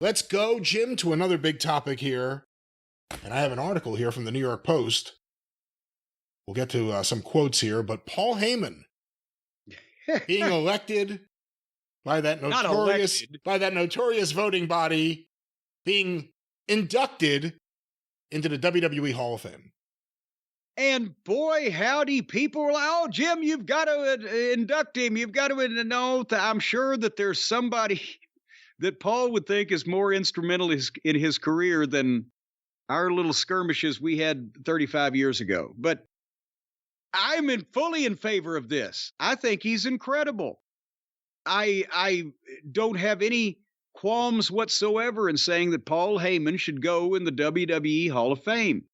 Let's go, Jim, to another big topic here. And I have an article here from the New York Post. We'll get to some quotes here, but Paul Heyman being elected by that notorious voting body, being inducted into the WWE Hall of Fame. And boy, howdy, people were like, oh, Jim, you've got to induct him. You've got to know that I'm sure that there's somebody that Paul would think is more instrumental in his career than our little skirmishes we had 35 years ago. But I'm fully in favor of this. I think he's incredible. I don't have any qualms whatsoever in saying that Paul Heyman should go in the WWE Hall of Fame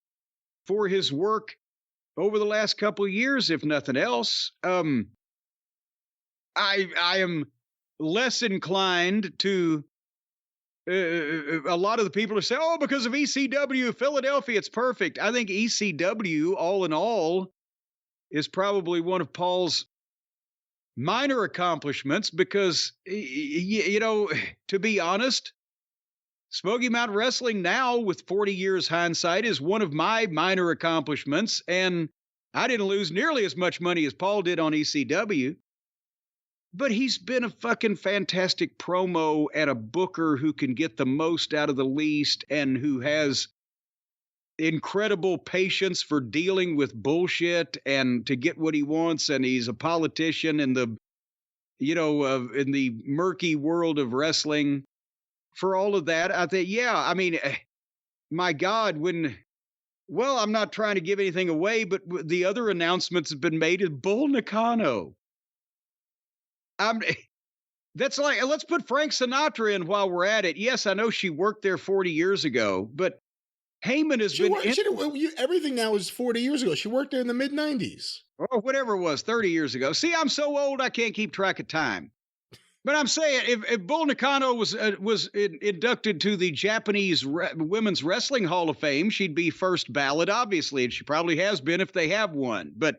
for his work over the last couple of years, if nothing else. I am less inclined to a lot of the people who say, oh, because of ECW, Philadelphia, it's perfect. I think ECW, all in all, is probably one of Paul's minor accomplishments because, to be honest, Smoky Mountain Wrestling now, with 40 years hindsight, is one of my minor accomplishments, and I didn't lose nearly as much money as Paul did on ECW. But he's been a fucking fantastic promo and a booker who can get the most out of the least and who has incredible patience for dealing with bullshit and to get what he wants. And he's a politician in the, in the murky world of wrestling. For all of that, I think, my God, I'm not trying to give anything away, but the other announcements have been made in Bull Nakano. That's like, let's put Frank Sinatra in while we're at it. Yes, I know she worked there 40 years ago, but Heyman has everything now is 40 years ago. She worked there in the mid-90s. Or whatever it was, 30 years ago. See, I'm so old I can't keep track of time. But I'm saying, if Bull Nakano was inducted to the Japanese Women's Wrestling Hall of Fame, she'd be first ballot, obviously, and she probably has been if they have one. But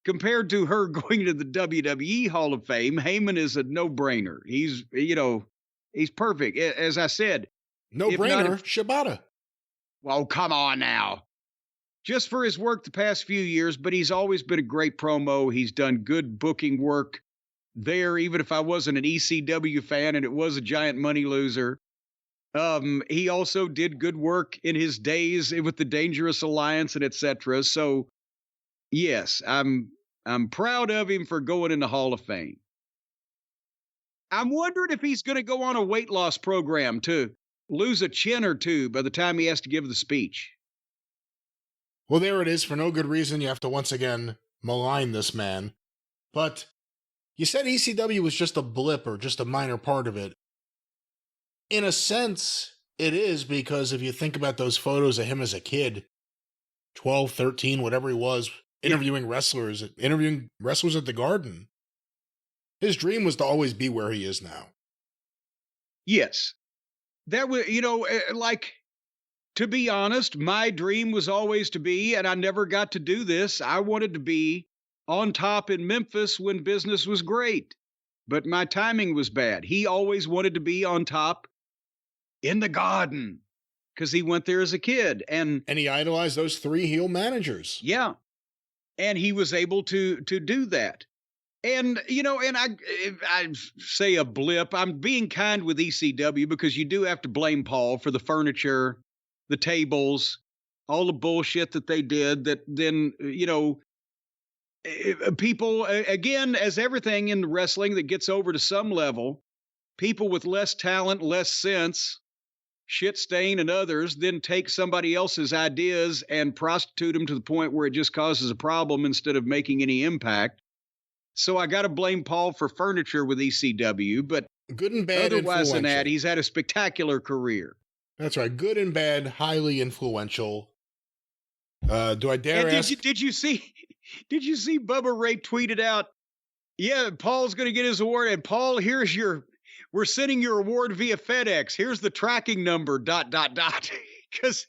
compared to her going to the WWE Hall of Fame, Heyman is a no-brainer. He's perfect. As I said. No-brainer, Shibata. Well, come on now. Just for his work the past few years, but he's always been a great promo. He's done good booking work there, even if I wasn't an ECW fan and it was a giant money loser. He also did good work in his days with the Dangerous Alliance and etc. So, yes, I'm proud of him for going in the Hall of Fame. I'm wondering if he's going to go on a weight loss program to lose a chin or two by the time he has to give the speech. Well, there it is. For no good reason, you have to once again malign this man. But you said ECW was just a blip or just a minor part of it. In a sense, it is, because if you think about those photos of him as a kid, 12, 13, whatever he was, interviewing wrestlers at the Garden, his dream was to always be where he is now. Yes. That was, to be honest, my dream was always to be, and I never got to do this, I wanted to be on top in Memphis when business was great, but my timing was bad. He always wanted to be on top in the Garden because he went there as a kid. And he idolized those three heel managers. Yeah. And he was able to do that. And, and I say a blip. I'm being kind with ECW because you do have to blame Paul for the furniture, the tables, all the bullshit that they did that then, people, again, as everything in wrestling that gets over to some level, people with less talent, less sense, shit stain and others, then take somebody else's ideas and prostitute them to the point where it just causes a problem instead of making any impact. So I got to blame Paul for furniture with ECW, but good and bad, otherwise than that, he's had a spectacular career. That's right. Good and bad, highly influential. Do I dare ask? Did you see Bubba Ray tweeted out, yeah, Paul's going to get his award. And Paul, we're sending your award via FedEx. Here's the tracking number, ... Because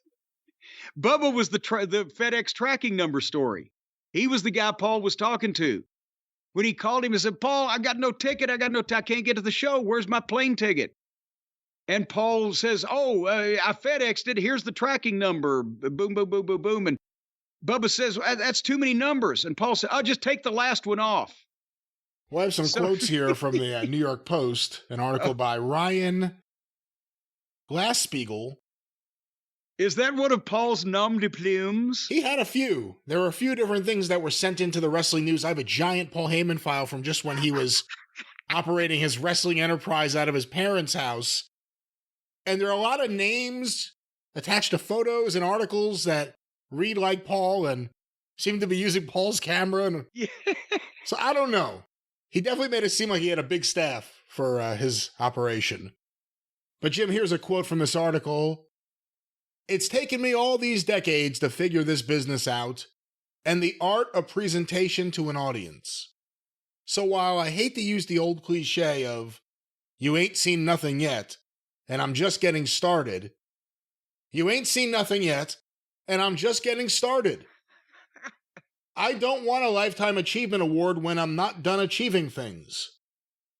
Bubba was the FedEx tracking number story. He was the guy Paul was talking to. When he called him and said, Paul, I got no ticket. I can't get to the show. Where's my plane ticket? And Paul says, "Oh, I FedExed it. Here's the tracking number. Boom, boom, boom, boom, boom." And Bubba says, "That's too many numbers." And Paul said, "I'll just take the last one off." Well, I have some So- quotes here from the New York Post, an article by Ryan Glasspiegel. Is that one of Paul's nom de plumes? He had a few. There were a few different things that were sent into the wrestling news. I have a giant Paul Heyman file from just when he was operating his wrestling enterprise out of his parents' house. And there are a lot of names attached to photos and articles that read like Paul and seem to be using Paul's camera. And Yeah. so I don't know. He definitely made it seem like he had a big staff for his operation. But Jim, here's a quote from this article. "It's taken me all these decades to figure this business out and the art of presentation to an audience. So while I hate to use the old cliche of, you ain't seen nothing yet, and I'm just getting started, you ain't seen nothing yet, and I'm just getting started. I don't want a Lifetime Achievement Award when I'm not done achieving things.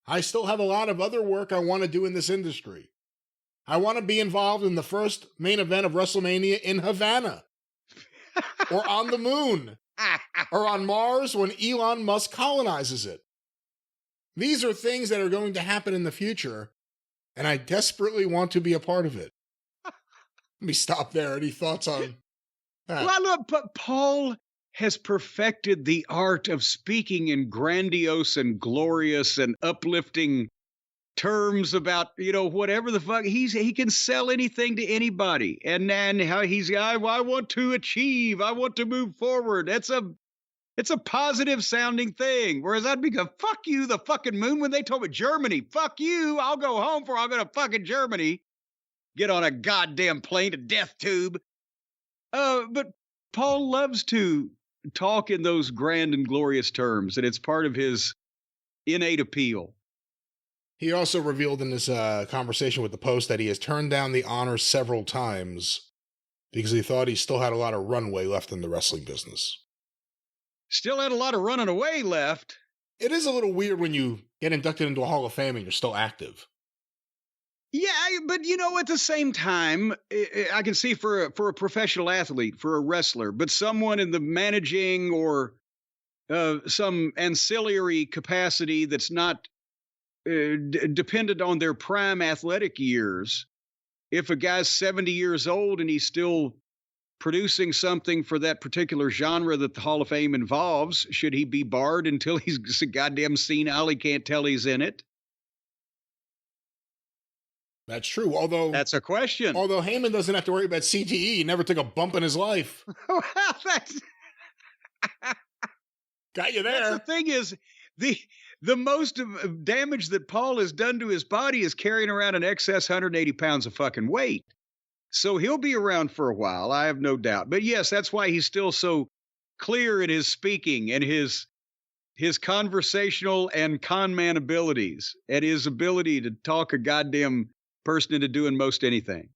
I still have a lot of other work I want to do in this industry. I want to be involved in the first main event of WrestleMania in Havana, or on the moon, or on Mars when Elon Musk colonizes it. These are things that are going to happen in the future, and I desperately want to be a part of it." Let me stop there. Any thoughts on that? Well, look, but Paul has perfected the art of speaking in grandiose and glorious and uplifting terms about, whatever the fuck. He can sell anything to anybody. And how I want to achieve, I want to move forward. It's a positive sounding thing. Whereas I'd be going, fuck you, the fucking moon, when they told me Germany, fuck you, I'll go home before I'll go to fucking Germany. Get on a goddamn plane to death tube. But Paul loves to talk in those grand and glorious terms, and it's part of his innate appeal. He also revealed in this conversation with the Post that he has turned down the honor several times because he thought he still had a lot of runway left in the wrestling business. Still had a lot of running away left. It is a little weird when you get inducted into a Hall of Fame and you're still active. Yeah, but at the same time, I can see for a professional athlete, for a wrestler, but someone in the managing or some ancillary capacity that's not dependent on their prime athletic years. If a guy's 70 years old and he's still producing something for that particular genre that the Hall of Fame involves, should he be barred until he's goddamn senile? He can't tell he's in it. That's true. Although that's a question. Although Heyman doesn't have to worry about CTE, he never took a bump in his life. Well, that's got you there. That's the thing is the most damage that Paul has done to his body is carrying around an excess 180 pounds of fucking weight. So he'll be around for a while, I have no doubt. But yes, that's why he's still so clear in his speaking and his conversational and con man abilities and his ability to talk a goddamn person into doing most anything.